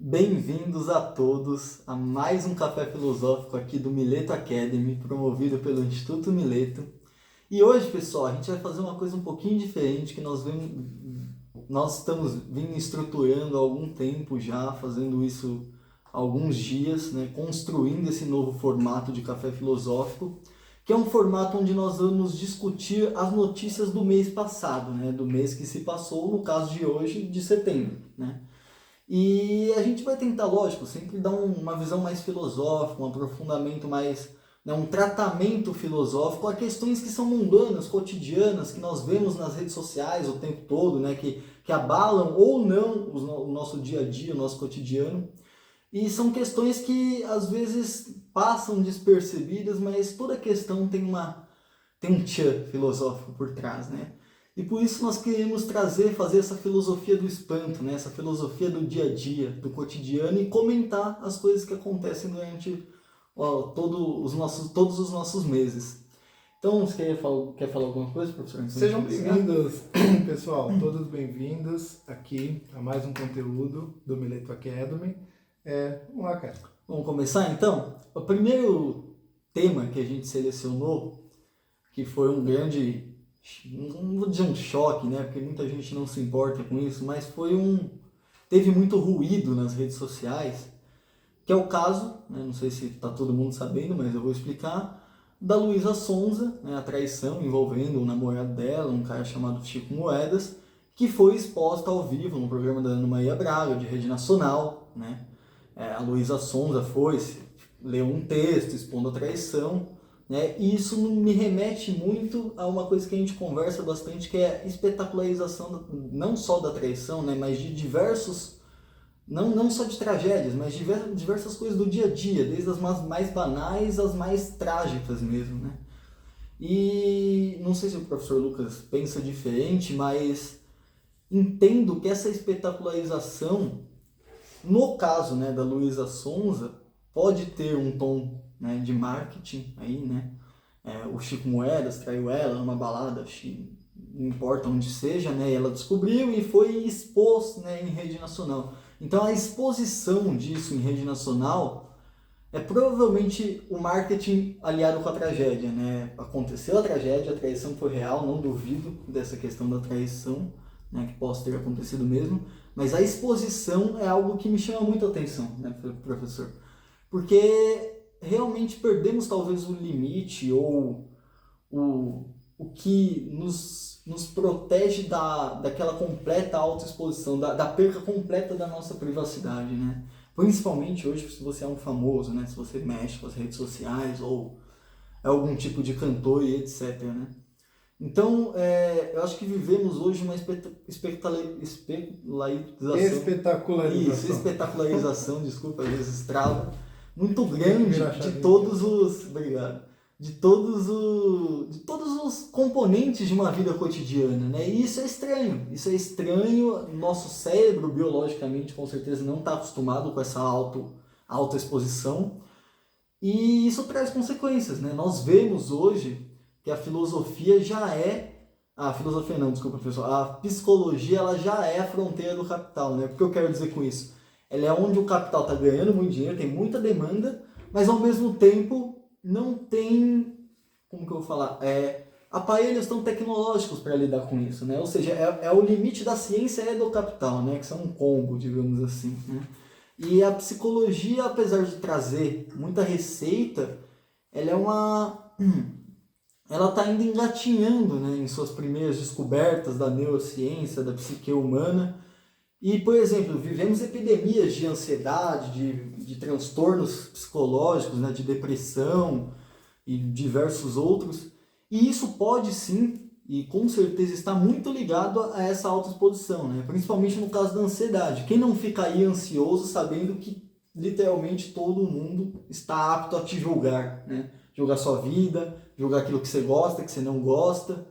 Bem-vindos a todos a mais um Café Filosófico aqui do Mileto Academy, promovido pelo Instituto Mileto. E hoje, pessoal, a gente vai fazer uma coisa um pouquinho diferente que nós estamos vindo estruturando há algum tempo já, fazendo isso há alguns dias, né, construindo esse novo formato de Café Filosófico, que é um formato onde nós vamos discutir as notícias do mês passado, né, do mês que se passou, no caso de hoje, de setembro, né? E a gente vai tentar, lógico, sempre dar uma visão mais filosófica, um aprofundamento mais, né, um tratamento filosófico a questões que são mundanas, cotidianas, que nós vemos nas redes sociais o tempo todo, né, que abalam ou não o nosso dia a dia, o nosso cotidiano. E são questões que às vezes passam despercebidas, mas toda questão tem um tchan filosófico por trás, né? E por isso nós queremos fazer essa filosofia do espanto, né? Essa filosofia do dia a dia, do cotidiano e comentar as coisas que acontecem durante todos os nossos meses. Então, você quer falar alguma coisa, professor? Sejam bem-vindos, pessoal, todos bem-vindos aqui a mais um conteúdo do Mileto Academy. Vamos lá, cara. Vamos começar então? O primeiro tema que a gente selecionou, que foi um grande, não vou dizer um choque, né? Porque muita gente não se importa com isso, mas teve muito ruído nas redes sociais, que é o caso, né, não sei se está todo mundo sabendo, mas eu vou explicar, da Luísa Sonza, né, a traição envolvendo o namorado dela, um cara chamado Chico Moedas, que foi exposta ao vivo no programa da Ana Maria Braga, de Rede Nacional, né? A Luísa Sonza leu um texto expondo a traição, né? E isso me remete muito a uma coisa que a gente conversa bastante, que é a espetacularização, não só da traição, né? Mas de diversos, não só de tragédias, mas diversas coisas do dia a dia, desde as mais banais às mais trágicas mesmo, né? E não sei se o professor Lucas pensa diferente, mas entendo que essa espetacularização, no caso, né, da Luísa Sonza, pode ter um tom, né, de marketing aí, né? O Chico Moedas traiu ela numa balada, não importa onde seja, né? E ela descobriu e foi expor, né, em rede nacional. Então a exposição disso em rede nacional é provavelmente o marketing aliado com a tragédia, né? Aconteceu a tragédia, a traição foi real, não duvido dessa questão da traição, né, que possa ter acontecido mesmo, mas a exposição é algo que me chama muito a atenção, né, professor? Porque realmente perdemos talvez o limite ou o que nos protege daquela completa autoexposição, da perca completa da nossa privacidade, né? Principalmente hoje, se você é um famoso, né? Se você mexe com as redes sociais ou é algum tipo de cantor e etc, né? Então, eu acho que vivemos hoje uma espetacularização, desculpa, às vezes trava, muito grande de todos os componentes de uma vida cotidiana, né? E isso é estranho, nosso cérebro biologicamente com certeza não está acostumado com essa autoexposição, e isso traz consequências, né? Nós vemos hoje que a filosofia já é... A filosofia não, desculpa, pessoal. A psicologia, ela já é a fronteira do capital, né? O que eu quero dizer com isso? Ela é onde o capital está ganhando muito dinheiro, tem muita demanda, mas ao mesmo tempo não tem... Como que eu vou falar? Aparelhos tão tecnológicos para lidar com isso, né? Ou seja, o limite da ciência é do capital, né? Que são um combo, digamos assim, né? E a psicologia, apesar de trazer muita receita, ela está ainda engatinhando, né, em suas primeiras descobertas da neurociência, da psique humana. E, por exemplo, vivemos epidemias de ansiedade, de transtornos psicológicos, né, de depressão e diversos outros. E isso pode sim, e com certeza está muito ligado a essa autoexposição, né? Principalmente no caso da ansiedade. Quem não fica aí ansioso sabendo que literalmente todo mundo está apto a te julgar, né? Julgar sua vida, julgar aquilo que você gosta, que você não gosta.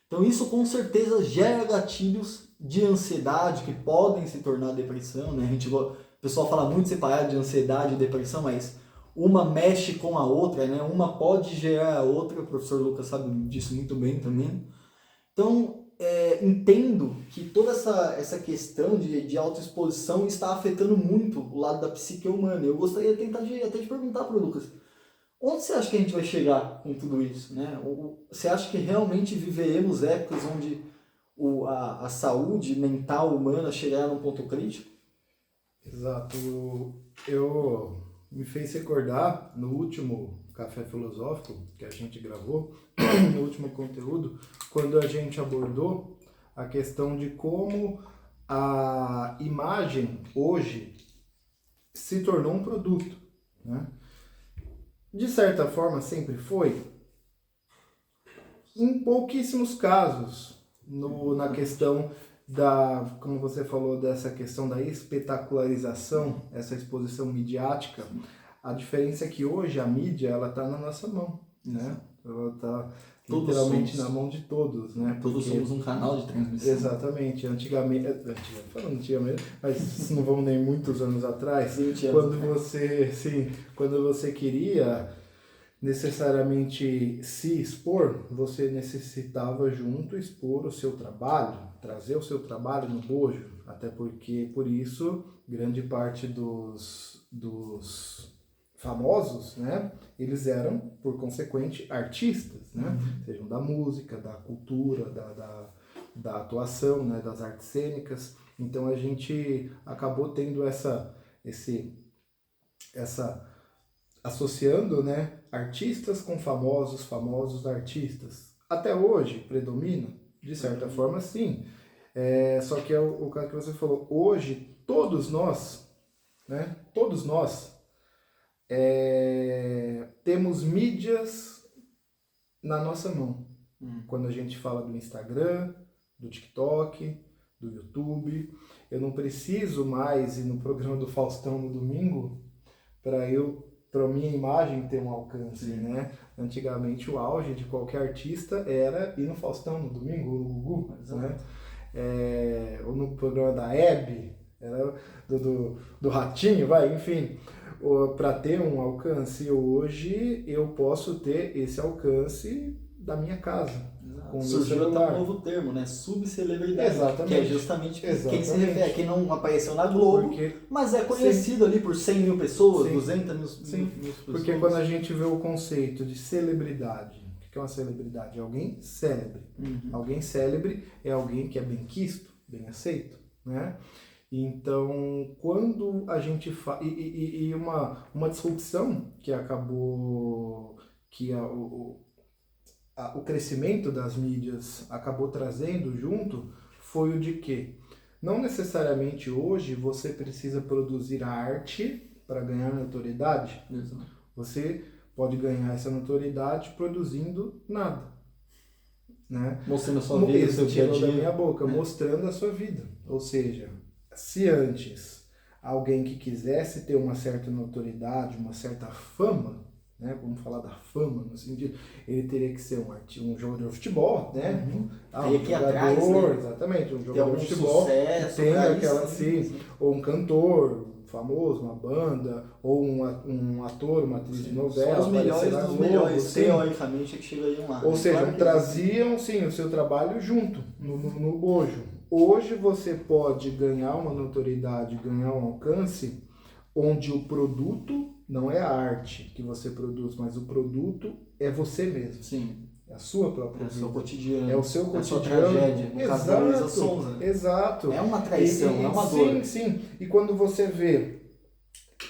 Então isso com certeza gera gatilhos de ansiedade que podem se tornar depressão, né? O pessoal fala muito separado de ansiedade e depressão, mas uma mexe com a outra, né? Uma pode gerar a outra, o professor Lucas sabe disso muito bem também. Então, entendo que toda essa questão de autoexposição está afetando muito o lado da psique humana. Eu gostaria de tentar até de perguntar para o Lucas, onde você acha que a gente vai chegar com tudo isso, né? Você acha que realmente viveremos épocas onde a saúde mental humana chegará num ponto crítico? Exato. Eu me fez recordar no último Café Filosófico que a gente gravou, no último conteúdo, quando a gente abordou a questão de como a imagem hoje se tornou um produto, né? De certa forma sempre foi, em pouquíssimos casos, na questão como você falou, dessa questão da espetacularização, essa exposição midiática. A diferença é que hoje a mídia, ela está na nossa mão, né? Ela está literalmente na mão de todos, né? Todos somos um canal de transmissão. Exatamente. Antigamente, mas não vamos nem muitos anos atrás, quando você queria necessariamente se expor, você necessitava junto expor o seu trabalho, trazer o seu trabalho no bojo, até porque, por isso, grande parte dos famosos, né, eles eram, por consequente, artistas, né, sejam da música, da cultura, da atuação, né, das artes cênicas. Então a gente acabou tendo essa associando, né, artistas com famosos, famosos artistas. Até hoje predomina, de certa forma, sim. Só que é o caso que você falou. Hoje, todos nós temos mídias na nossa mão. Quando a gente fala do Instagram, do TikTok, do YouTube, eu não preciso mais ir no programa do Faustão no domingo para minha imagem ter um alcance, né? Antigamente o auge de qualquer artista era ir no Faustão no domingo, ou no Gugu, né? Ou no programa da Hebe, era do Ratinho, enfim, para ter um alcance. Hoje eu posso ter esse alcance da minha casa. Surgiu até um novo termo, né? Subcelebridade. Exatamente. Que é justamente quem se refere, quem não apareceu na Globo, mas é conhecido ali por 100 mil pessoas, 200 mil pessoas. Porque quando a gente vê o conceito de celebridade, o que é uma celebridade? É alguém célebre. Alguém célebre é alguém que é bem quisto, bem aceito, né? Então, quando a gente faz... E uma disrupção que acabou... que o crescimento das mídias acabou trazendo junto foi o de que não necessariamente hoje você precisa produzir arte para ganhar notoriedade. Você pode ganhar essa notoriedade produzindo nada, né? Mostrando a sua vida, seu dia a dia. Da minha boca, mostrando a sua vida. Ou seja, se antes alguém que quisesse ter uma certa notoriedade, uma certa fama, né, vamos falar da fama, no sentido, ele teria que ser um jogador de futebol, né? Um jogador, atrás, né? Exatamente, um jogador de futebol, sucesso, tem aquela, sim, ou um cantor famoso, uma banda, ou um ator, uma atriz de novela. Só os melhores dos melhores, teoricamente, é que chegariam lá. Ou seja, traziam, sim, o seu trabalho junto, no bojo. Hoje você pode ganhar uma notoriedade, ganhar um alcance, onde o produto não é a arte que você produz, mas o produto é você mesmo. Sim. É a sua própria vida. É o seu cotidiano. É o seu cotidiano. A sua tragédia, no caso da Luísa Sonza. Né? Exato. É uma traição, é uma dor. Sim. E quando você vê,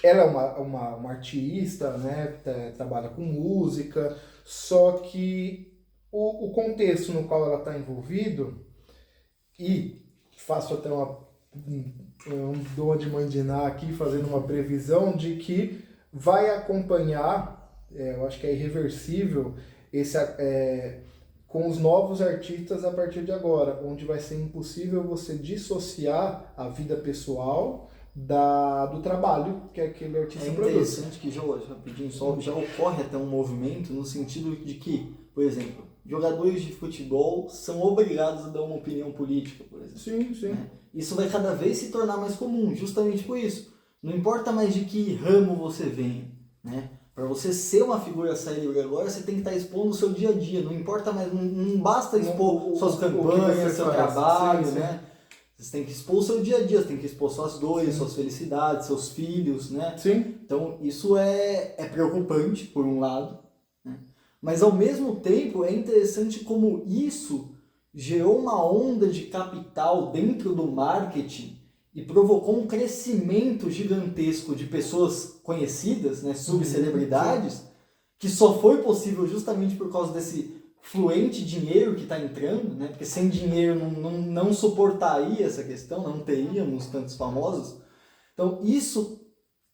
ela é uma artista, né? Trabalha com música, só que o contexto no qual ela está envolvido, e faço até um dom de mandinar aqui, fazendo uma previsão de que vai acompanhar, eu acho que é irreversível, com os novos artistas a partir de agora, onde vai ser impossível você dissociar a vida pessoal do trabalho que aquele artista produz. É interessante que já ocorre até um movimento no sentido de que, por exemplo, jogadores de futebol são obrigados a dar uma opinião política, por exemplo. Sim. Né? Isso vai cada vez se tornar mais comum, justamente por isso. Não importa mais de que ramo você vem, né? Para você ser uma figura célebre agora, você tem que estar expondo o seu dia a dia. Não importa mais, não basta expor suas campanhas, seu trabalho, sim, né? Você tem que expor o seu dia a dia, você tem que expor suas dores, suas felicidades, seus filhos, né? Sim. Então, isso é preocupante, por um lado, né? Mas, ao mesmo tempo, é interessante como isso gerou uma onda de capital dentro do marketing e provocou um crescimento gigantesco de pessoas conhecidas, né, subcelebridades, que só foi possível justamente por causa desse fluente dinheiro que está entrando, né, porque sem dinheiro não suportaria essa questão, não teríamos tantos famosos. Então isso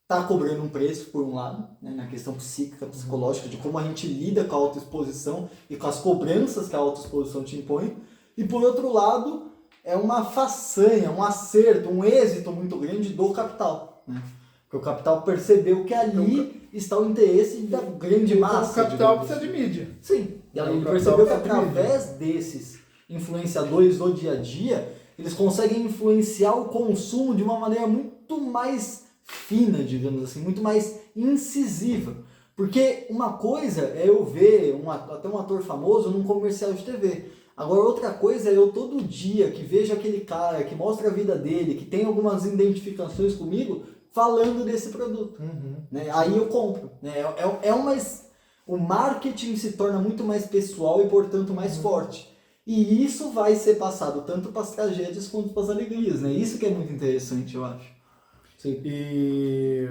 está cobrando um preço, por um lado, né, na questão psíquica, psicológica, de como a gente lida com a autoexposição e com as cobranças que a autoexposição te impõe, e por outro lado, é uma façanha, um acerto, um êxito muito grande do capital, né? Porque o capital percebeu que ali está o interesse da grande massa. O capital precisa de mídia. Sim, e aí ele percebeu que através desses influenciadores do dia a dia, eles conseguem influenciar o consumo de uma maneira muito mais fina, digamos assim, muito mais incisiva. Porque uma coisa é eu ver até um ator famoso num comercial de TV. Agora, outra coisa é eu todo dia que vejo aquele cara, que mostra a vida dele, que tem algumas identificações comigo, falando desse produto. Né? Aí eu compro. Né? O marketing se torna muito mais pessoal e, portanto, mais forte. E isso vai ser passado tanto para as tragédias quanto para as alegrias. Né? Isso que é muito interessante, eu acho. Sim. E...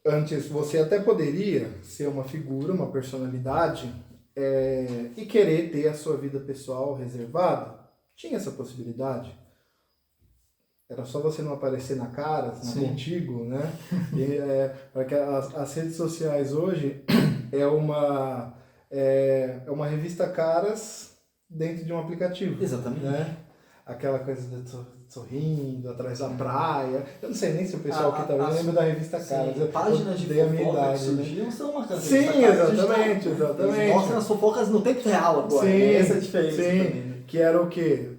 Antes, você até poderia ser uma figura, uma personalidade e querer ter a sua vida pessoal reservada. Tinha essa possibilidade. Era só você não aparecer na cara, contigo, né? Porque as redes sociais hoje é uma revista caras dentro de um aplicativo. Exatamente. Né? Aquela coisa de sorrindo, atrás da praia. Eu não sei nem se o pessoal que tá vendo lembra da revista Caras. Páginas de fofoca que surgiam são uma coisa. Sim, exatamente. Eles mostram as fofocas no tempo real agora. Sim, essa é a diferença. Sim, também, né? Que era o quê?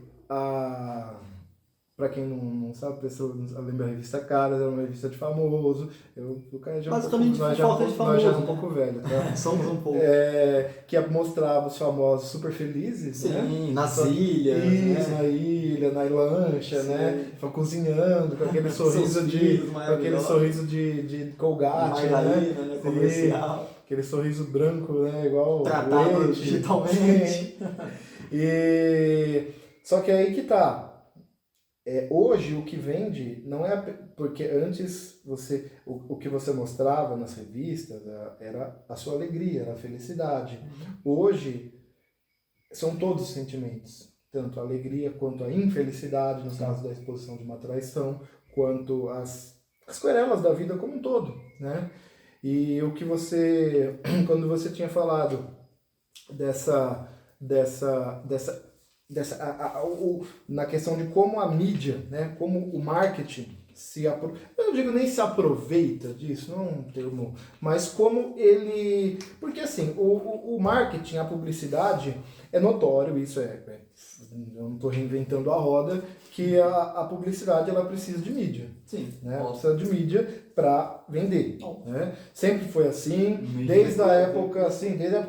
Pra quem não sabe, a pessoa lembra da revista Caras, era uma revista de famoso. O cara já basicamente fofoca de famoso. Nós já é um pouco velho, tá? Somos um pouco. Que mostrava os famosos super felizes, sim, né? Nas ilhas. Isso, né? Na ilha, na lancha, sim. Né? Cozinhando, com aquele sorriso de Colgate, né? Comercial. Aquele sorriso branco, né? Igual tratado digitalmente. Só que aí que tá. Hoje o que vende não é porque antes o que você mostrava nas revistas era a sua alegria, era a felicidade. Hoje são todos os sentimentos, tanto a alegria quanto a infelicidade, no caso da exposição de uma traição, quanto as querelas da vida como um todo, né? E o que quando você tinha falado na questão de como a mídia, né, como o marketing eu não digo nem se aproveita disso, não é um termo, mas como ele... Porque assim, o marketing, a publicidade, é notório, isso eu não estou reinventando a roda, que a publicidade ela precisa de mídia. Sim. Né? Ela precisa de mídia para vender. Né? Sempre foi assim, desde a época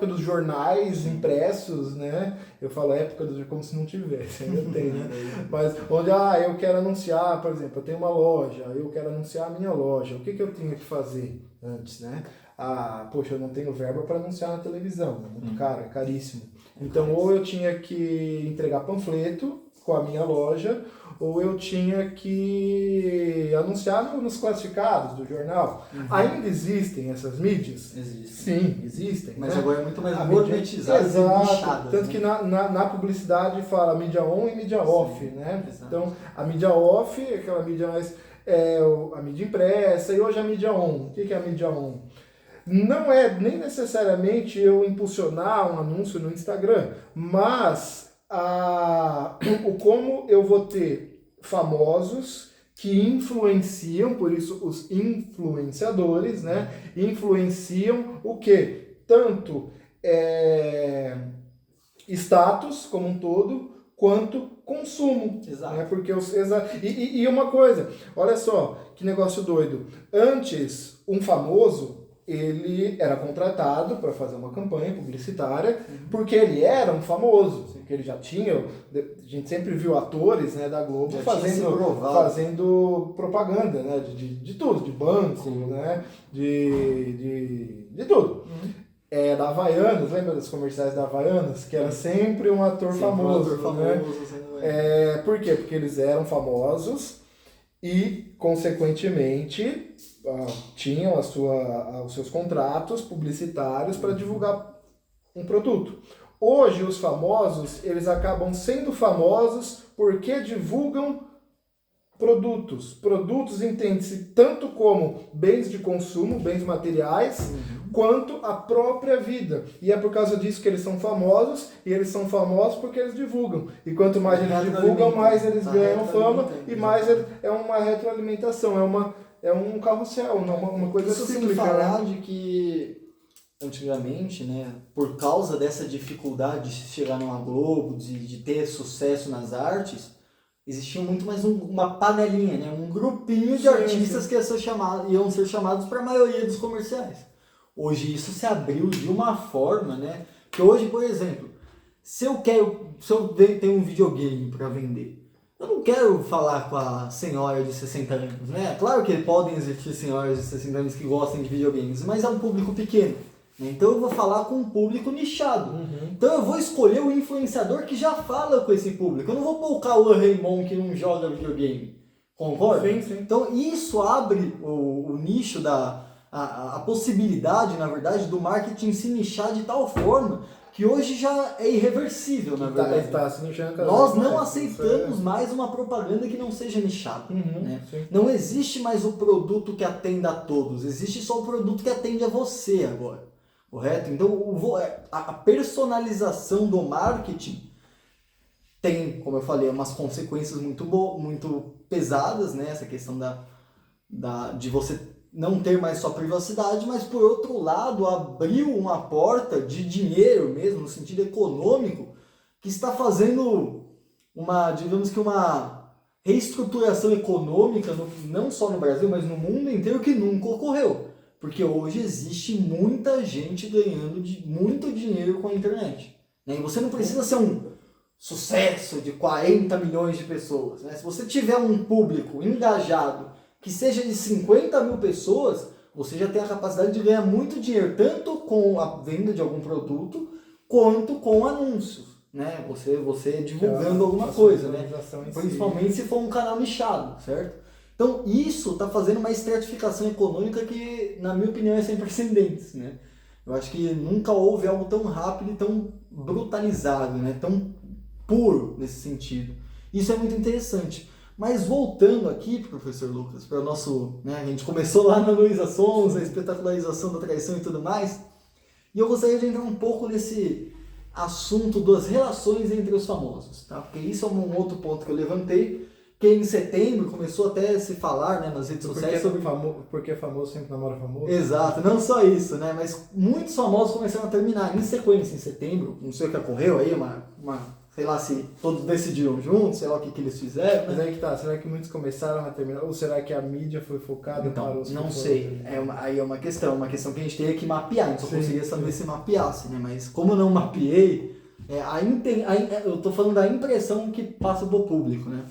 dos jornais impressos, né? Eu falo época como se não tivesse, ainda tem, né? Mas onde eu quero anunciar, por exemplo, eu tenho uma loja, eu quero anunciar a minha loja, o que eu tinha que fazer antes, né? Poxa, eu não tenho verba para anunciar na televisão, é muito caro, é caríssimo. Então, ou eu tinha que entregar panfleto com a minha loja, ou eu tinha que anunciar nos classificados do jornal. Ainda existem essas mídias? Existem. Sim, existem. Mas né? agora é muito mais gourmetizado. Exato. Tanto que na publicidade fala mídia on e mídia off, né? Exato. Então, a mídia off é aquela mídia mais... a mídia impressa, e hoje a mídia on. O que é a mídia on? Não é nem necessariamente eu impulsionar um anúncio no Instagram, mas como eu vou ter famosos que influenciam, por isso os influenciadores, né? Influenciam o quê? Tanto status como um todo, quanto consumo. Exato. Né? Porque e uma coisa, olha só, que negócio doido. Antes, um famoso, ele era contratado para fazer uma campanha publicitária, porque ele era um famoso, porque ele já tinha, a gente sempre viu atores, né, da Globo fazendo propaganda, né, de tudo, de banco, né, de tudo. Da Havaianas, lembra dos comerciais da Havaianas? Que era sempre um ator famoso, né? Por quê? Porque eles eram famosos e, consequentemente, tinham os seus contratos publicitários para divulgar um produto. Hoje, os famosos, eles acabam sendo famosos porque divulgam produtos. Produtos entende-se tanto como bens de consumo, bens materiais, quanto a própria vida. E é por causa disso que eles são famosos, e eles são famosos porque eles divulgam. E quanto mais eles divulgam, mais eles ganham fama, e mais é uma retroalimentação, é um carrossel, uma coisa cíclica. Sem falar de que antigamente, né, por causa dessa dificuldade de chegar numa Globo, de ter sucesso nas artes, existia muito mais uma panelinha, né, um grupinho de artistas que iam ser chamados para a maioria dos comerciais. Hoje isso se abriu de uma forma, né, que hoje, por exemplo, se eu tenho um videogame para vender, eu não quero falar com a senhora de 60 anos, né? Claro que podem existir senhoras de 60 anos que gostem de videogames, mas é um público pequeno. Né? Então eu vou falar com um público nichado. Então eu vou escolher o influenciador que já fala com esse público. Eu não vou pôr o Cauã Raymond que não joga videogame. Concorda? Sim. Então isso abre o nicho a possibilidade, na verdade, do marketing se nichar de tal forma que hoje já é irreversível, na verdade. Nós não aceitamos mais uma propaganda que não seja nichada. Né? Não existe mais o produto que atenda a todos, existe só o produto que atende a você agora. Correto? Então a personalização do marketing tem, como eu falei, umas consequências muito pesadas, né? Essa questão de você não ter mais sua privacidade, mas por outro lado abriu uma porta de dinheiro mesmo, no sentido econômico, que está fazendo digamos que uma reestruturação econômica, não só no Brasil, mas no mundo inteiro, que nunca ocorreu. Porque hoje existe muita gente ganhando muito dinheiro com a internet. Né? E você não precisa ser um sucesso de 40 milhões de pessoas. Né? Se você tiver um público engajado, que seja de 50 mil pessoas, você já tem a capacidade de ganhar muito dinheiro, tanto com a venda de algum produto, quanto com anúncios, né? Você divulgando alguma coisa, né? Principalmente se for um canal nichado, certo? Então isso está fazendo uma estratificação econômica que, na minha opinião, é sem precedentes, né? Eu acho que nunca houve algo tão rápido e tão brutalizado, né? Tão puro nesse sentido. Isso é muito interessante. Mas voltando aqui, professor Lucas, para o nosso... Né, a gente começou lá na Luísa Sonza, a espetacularização da traição e tudo mais, e eu gostaria de entrar um pouco nesse assunto das relações entre os famosos, tá? Porque isso é um outro ponto que eu levantei, que em setembro começou até a se falar, né, nas redes sociais sobre... Porque famoso sempre namora famoso. Exato, não só isso, né, mas muitos famosos começaram a terminar em sequência em setembro, não sei o que ocorreu aí, sei lá se todos decidiram juntos, sei lá o que eles fizeram. Mas aí que tá, será que muitos começaram a terminar? Ou será que a mídia foi focada para os... Não sei, aí é uma questão que a gente teria que mapear, a gente só conseguiria saber se mapeasse, né? Mas como eu não mapeei, eu tô falando da impressão que passa pro público, né?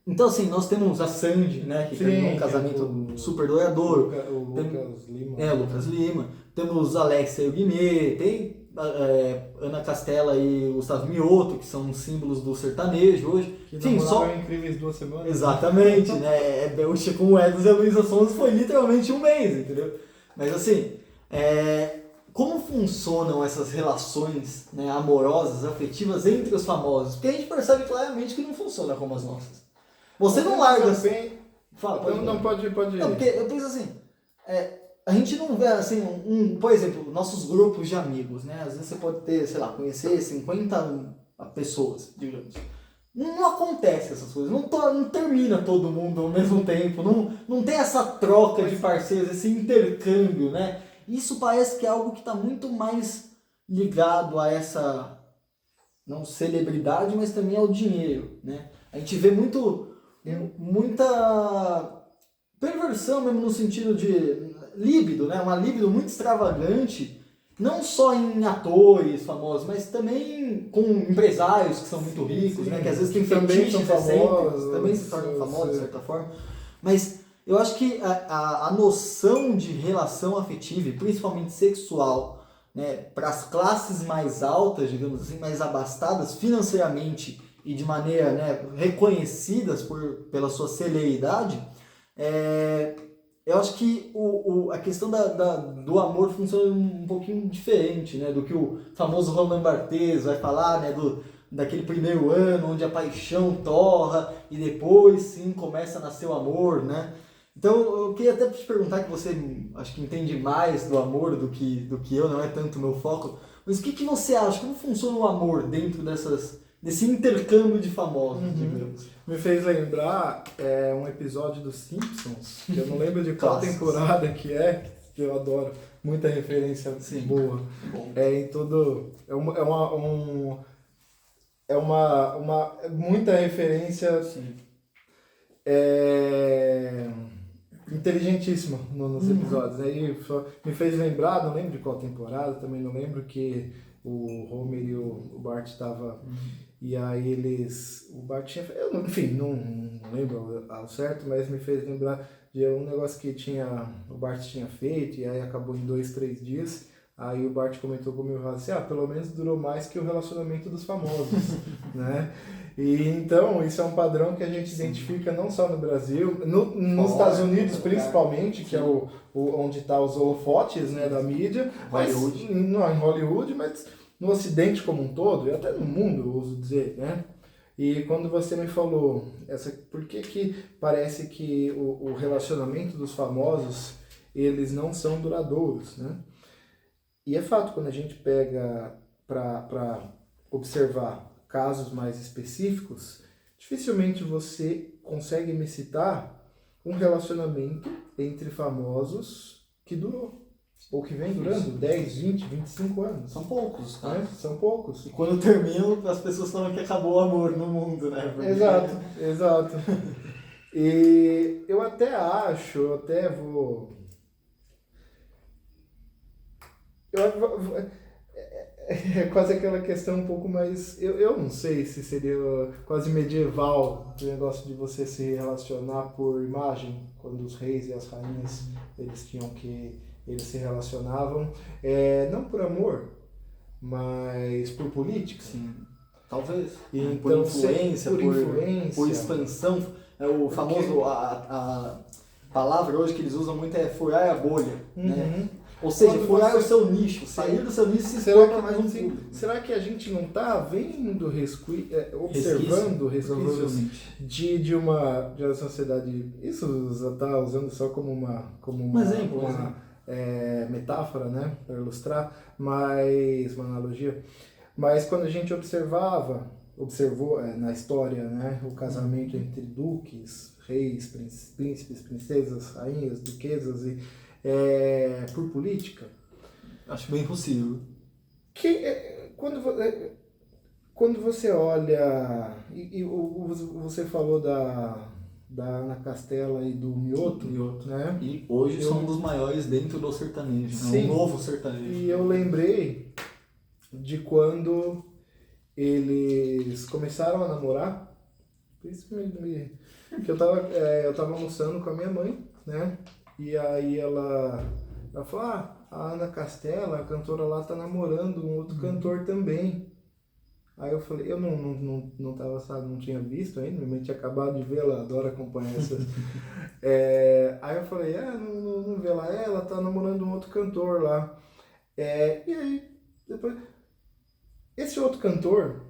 Então assim, nós temos a Sandy, né, que terminou um casamento super duradouro. O Lucas Lima. Lucas Lima. Temos Alexia e o Guimê, tem... Ana Castela e Gustavo Mioto, que são símbolos do sertanejo hoje. Que namoraram incríveis 2 semanas. Exatamente, né? O Chico Edson e a Luísa Sonza foi literalmente um mês, entendeu? Mas assim, como funcionam essas relações, né, amorosas, afetivas entre os famosos? Porque a gente percebe claramente que não funciona como as nossas. Você não larga assim... Fala, pode. Não, pode. Não, porque eu penso assim... A gente não vê, assim, por exemplo, nossos grupos de amigos, né? Às vezes você pode ter, sei lá, conhecer 50 pessoas, digamos. Não acontece essas coisas, não termina todo mundo ao mesmo tempo, não tem essa troca de parceiros, esse intercâmbio, né? Isso parece que é algo que está muito mais ligado a não celebridade, mas também ao dinheiro, né? A gente vê muita perversão mesmo no sentido de líbido, né? Uma líbido muito extravagante, não só em atores famosos, mas também com empresários que são muito ricos, né? Que às vezes tem também são fetiches famosos, também se tornam famosos de certa forma. Mas eu acho que a noção de relação afetiva, e principalmente sexual, né, para as classes mais altas, digamos assim, mais abastadas financeiramente e de maneira, né, reconhecidas pela sua celeridade, eu acho que a questão do amor funciona um pouquinho diferente, né, do que o famoso Roland Barthes vai falar, né, daquele primeiro ano onde a paixão torra e depois sim começa a nascer o amor, né? Então eu queria até te perguntar, que você acho que entende mais do amor do que eu, não é tanto o meu foco, mas o que você acha, como funciona o amor dentro desse intercâmbio de famosos, digamos? Me fez lembrar um episódio dos Simpsons, que eu não lembro de qual Clássicos. temporada que eu adoro, muita referência boa. Bom. Em tudo, muita referência inteligentíssima nos episódios. Aí me fez lembrar, não lembro de qual temporada, também não lembro, que o Homer e o Bart estavam. E aí o Bart tinha. Enfim, não lembro ao certo, mas me fez lembrar de um negócio que o Bart tinha feito, e aí acabou em 2, 3 dias. Aí o Bart comentou comigo e falou assim: pelo menos durou mais que o relacionamento dos famosos, né? E então, isso é um padrão que a gente identifica não só no Brasil, nos Estados Unidos principalmente, que é onde está os holofotes, né, da mídia, em Hollywood, mas no Ocidente como um todo, e até no mundo, eu uso dizer, né? E quando você me falou, por que parece que o relacionamento dos famosos, eles não são duradouros, né? E é fato, quando a gente pega para observar casos mais específicos, dificilmente você consegue me citar um relacionamento entre famosos que durou, ou que vem durando 10, 20, 25 anos. São poucos, cara. Né? São poucos. E quando terminam, as pessoas falam que acabou o amor no mundo, né? Porque... Exato. E eu até acho, eu até vou... É quase aquela questão um pouco mais... Eu não sei se seria quase medieval o negócio de você se relacionar por imagem, quando os reis e as rainhas, eles se relacionavam, não por amor, mas por política. Sim, talvez. Então, por influência, por expansão. O famoso, a palavra hoje que eles usam muito é furar a bolha, né? Ou seja, furar o seu nicho, sair do seu nicho e se expor para mais um público. Será que a gente não está vendo, observando resquícios de uma sociedade? Isso está usando só como um exemplo, uma metáfora, né, para ilustrar, mas uma analogia. Mas quando a gente observou na história, né, o casamento entre duques, reis, príncipes, princesas, rainhas, duquesas por política. Acho bem possível. Quando você olha, você falou da Ana Castela e do Mioto, né? E hoje são um dos maiores dentro do sertanejo, sim, um novo sertanejo. E eu lembrei de quando eles começaram a namorar, por isso que eu tava almoçando com a minha mãe, né? E aí ela falou, a Ana Castela, a cantora lá, tá namorando um outro cantor também. Aí eu falei, eu não tava, sabe, não tinha visto ainda, minha mãe tinha acabado de ver, ela adora acompanhar essas. Aí eu falei, não vê lá, ela tá namorando um outro cantor lá. E aí, depois, esse outro cantor,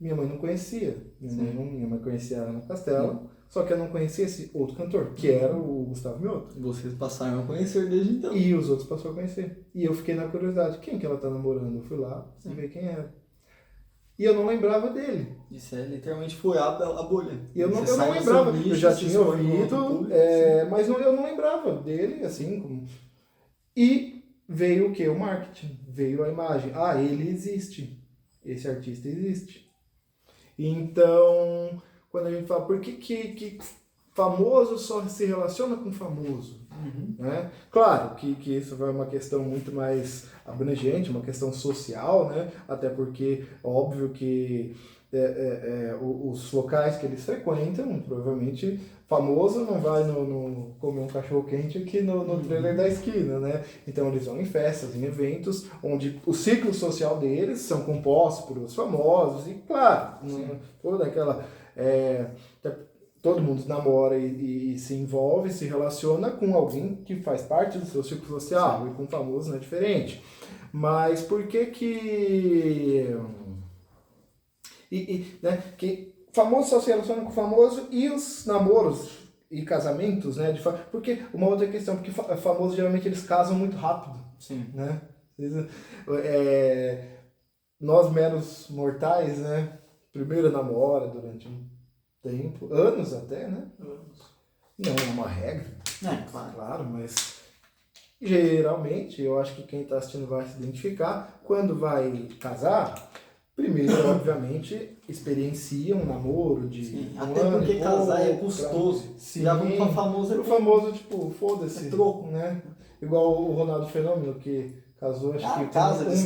minha mãe não conhecia. Minha mãe conhecia a Ana Castela. Só que eu não conhecia esse outro cantor, que era o Gustavo Mioto. Vocês passaram a conhecer desde então. E os outros passaram a conhecer. E eu fiquei na curiosidade, quem que ela tá namorando? Eu fui lá e ver quem era. E eu não lembrava dele. Isso é literalmente furar a bolha. Eu não lembrava, eu já tinha ouvido, mas eu não lembrava dele, assim. E veio o quê? O marketing. Veio a imagem. Ele existe. esse artista existe. Então, quando a gente fala, por que famoso só se relaciona com famoso? Né? Claro que isso vai uma questão muito mais abrangente, uma questão social, né? Até porque, óbvio que os locais que eles frequentam, provavelmente famoso não vai no comer um cachorro quente aqui no trailer da esquina, né? Então eles vão em festas, em eventos, onde o ciclo social deles são compostos por os famosos, e claro, toda aquela... todo mundo namora e se envolve, se relaciona com alguém que faz parte do seu ciclo social, e com famoso não é diferente. Mas por que né, que famoso só se relaciona com famoso e os namoros e casamentos, né? Porque uma outra questão, porque famosos geralmente eles casam muito rápido. Sim. Né? Nós meros mortais, né? Primeiro namora durante um tempo, anos até, né? Não é uma regra. Claro, mas geralmente, eu acho que quem está assistindo vai se identificar, quando vai casar, primeiro, obviamente, experiencia um namoro de até porque casar é custoso. Sim, já vamos para famoso. O famoso, tipo, foda-se. É troco. Né? Igual o Ronaldo Fenômeno, que casou, acho que casa, um mês,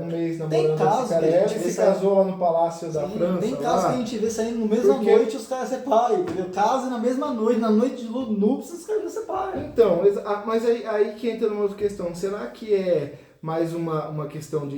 um mês namorando esse cara, ele se casou lá no Palácio da França. Tem casos que a gente vê saindo no mesma noite os caras separam, entendeu? Casa na mesma noite, na noite de núpcias os caras separam. Então, mas aí que entra numa outra questão, será que é mais uma questão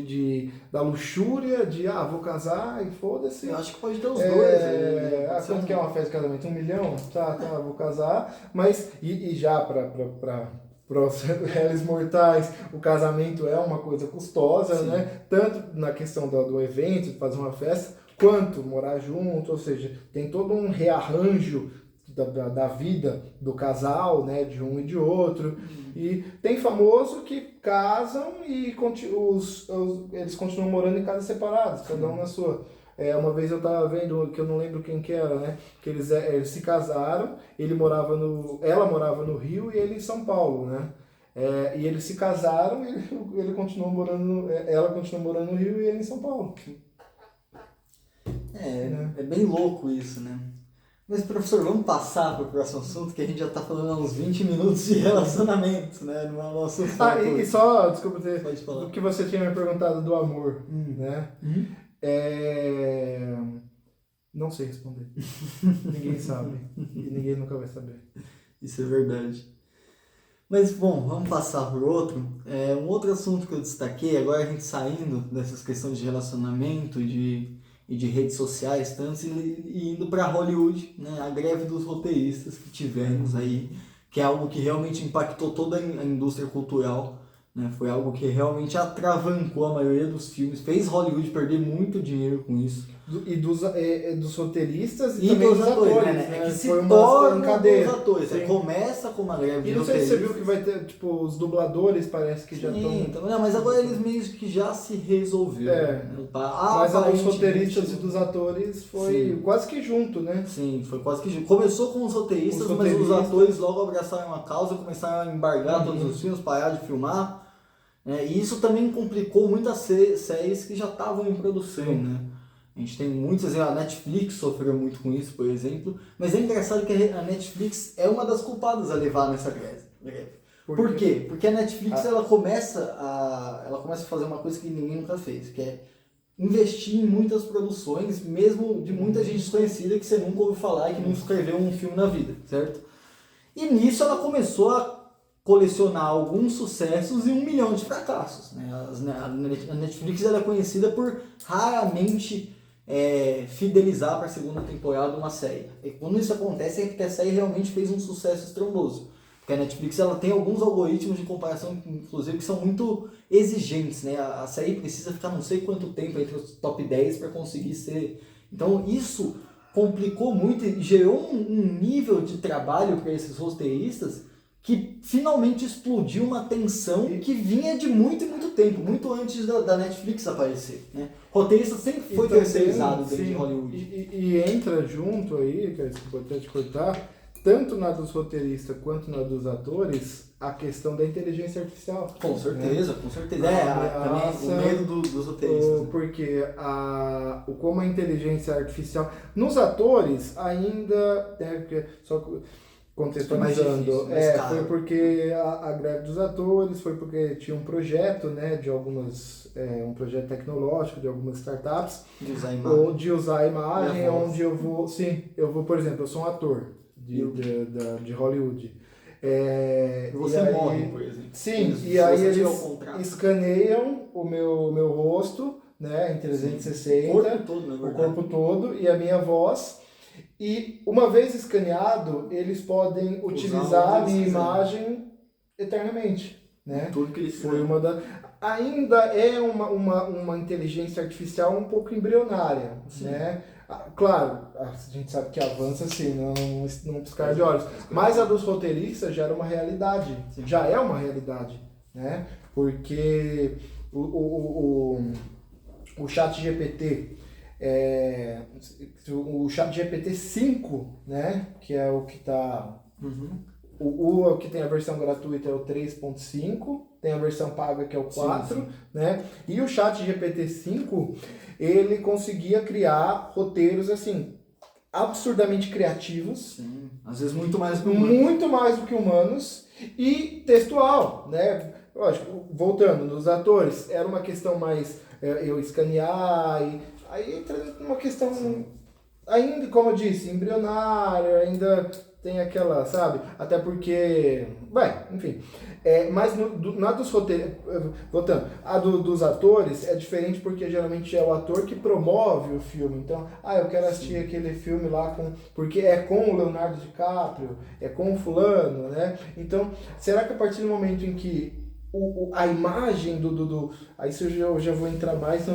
da luxúria, vou casar e foda-se? Eu acho que pode ter os dois. Quanto que é uma festa de casamento? 1 milhão? Tá, vou casar, mas e já para os réis mortais, o casamento é uma coisa custosa, né? Tanto na questão do evento, de fazer uma festa, quanto morar junto, ou seja, tem todo um rearranjo da vida do casal, né? De um e de outro. E tem famoso que casam e eles continuam morando em casas separadas, cada um na sua. Uma vez eu tava vendo, que eu não lembro quem que era, né? Que eles se casaram, ela morava no Rio e ele em São Paulo, né? E eles se casaram e ela continuou morando no Rio e ele em São Paulo. É bem louco isso, né? Mas, professor, vamos passar para o próximo assunto, que a gente já está falando há uns 20 minutos de relacionamento, né? Não é o nosso foco. E só, desculpa, Pode falar. do que você tinha me perguntado do amor, né? Não sei responder. Ninguém sabe. E ninguém nunca vai saber. Isso é verdade. Mas, bom, vamos passar por outro. Um outro assunto que eu destaquei, agora a gente saindo dessas questões de relacionamento e de redes sociais, tanto e indo para Hollywood, né? A greve dos roteiristas que tivemos aí, que é algo que realmente impactou toda a indústria cultural, né? Foi algo que realmente atravancou a maioria dos filmes, fez Hollywood perder muito dinheiro com isso. E dos roteiristas e também dos atores, né? Que se foi uma torna cadeia. dos atores. Começa com uma greve de roteiristas. E não sei se você viu que vai ter, os dubladores parece que já estão... Então, mas agora eles meio que já se resolveram. Né? Mas os roteiristas e dos atores foi quase que junto, né? Sim, foi quase que junto. Começou com os roteiristas, mas os atores logo abraçaram a causa, começaram a embargar todos os filmes, parar de filmar. E isso também complicou muitas séries que já estavam em produção, né? A gente tem muitas, a Netflix sofreu muito com isso, por exemplo, mas é engraçado que a Netflix é uma das culpadas a levar nessa greve. Por quê? Porque a Netflix ela começa a fazer uma coisa que ninguém nunca fez, que é investir em muitas produções, mesmo de muita gente desconhecida que você nunca ouviu falar e que não escreveu um filme na vida, certo? E nisso ela começou a colecionar alguns sucessos e 1 milhão de fracassos. Né? A Netflix ela é conhecida por raramente fidelizar para a segunda temporada uma série. E quando isso acontece é porque a série realmente fez um sucesso estrondoso. Porque a Netflix ela tem alguns algoritmos de comparação, inclusive, que são muito exigentes. Né? A série precisa ficar não sei quanto tempo entre os top 10 para conseguir ser... Então isso complicou muito e gerou um nível de trabalho para esses roteiristas que finalmente explodiu uma tensão que vinha de muito e muito tempo, muito antes da Netflix aparecer. Né? Roteirista sempre foi terceirizado dentro de Hollywood. E entra junto aí, que é importante cortar, tanto na dos roteiristas quanto na dos atores, a questão da inteligência artificial. Com certeza, né? com certeza. Também o medo dos roteiristas. Porque como a inteligência artificial... Nos atores, ainda... Só contextualizando, difícil, foi porque a greve dos atores, foi porque tinha um projeto, né, de algumas, um projeto tecnológico de algumas startups, de usar a imagem, onde eu vou, por exemplo, eu sou um ator de Hollywood. E você morre, por exemplo. Sim, e aí eles escaneiam o meu rosto, né, em 360, o corpo todo e a minha voz. E uma vez escaneado, eles podem utilizar a minha imagem eternamente, né? Tudo que eles foi ainda é uma inteligência artificial um pouco embrionária, né? Claro, a gente sabe que avança assim, não piscar de olhos. Mas a dos roteiristas já era uma realidade, já é uma realidade, né? Porque o ChatGPT, o ChatGPT 5, né, que é o que está o que tem a versão gratuita é o 3.5, tem a versão paga que é o 4, né, e o ChatGPT 5 ele conseguia criar roteiros assim absurdamente criativos, às vezes muito mais do que humanos, e textual, né? Lógico, voltando nos atores, era uma questão mais eu escanear e aí entra numa questão ainda, como eu disse, embrionária, ainda tem aquela, sabe? Até porque, enfim. Mas na dos roteiros, voltando, a dos atores é diferente porque geralmente é o ator que promove o filme. Então, eu quero assistir aquele filme lá porque é com o Leonardo DiCaprio, é com o fulano, né? Então, será que a partir do momento em que a imagem aí eu já vou entrar mais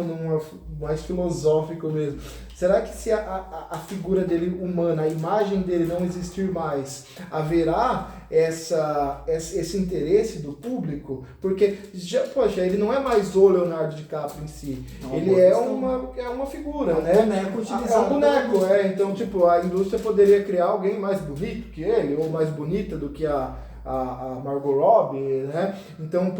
filosófico mesmo. Será que se a figura dele humana, a imagem dele não existir mais, haverá esse interesse do público? Porque, ele não é mais o Leonardo DiCaprio em si. Ele é uma figura, né? Um boneco utilizado. É um boneco, Então, a indústria poderia criar alguém mais bonito que ele, ou mais bonita do que a Margot Robbie, né? Então,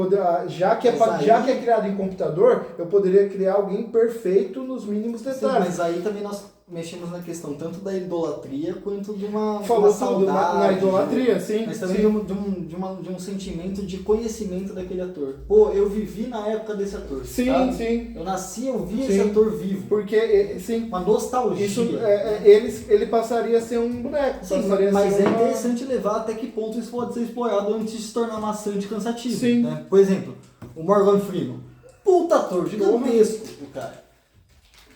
já que é criado em computador, eu poderia criar alguém perfeito nos mínimos detalhes. Mas aí também nós mexemos na questão tanto da idolatria quanto de uma saudade. Na idolatria, sim. Mas também de um sentimento de conhecimento daquele ator. Eu vivi na época desse ator. Sim, sabe? sim. Eu nasci, eu vi esse ator vivo. Porque, sim. Uma nostalgia. Isso, ele passaria a ser um boneco. Sim, mas é interessante levar até que ponto isso pode ser explorado antes de se tornar maçante e cansativo. Sim. Né? Por exemplo, o Morgan Freeman. Puta ator, gigantesco, o cara.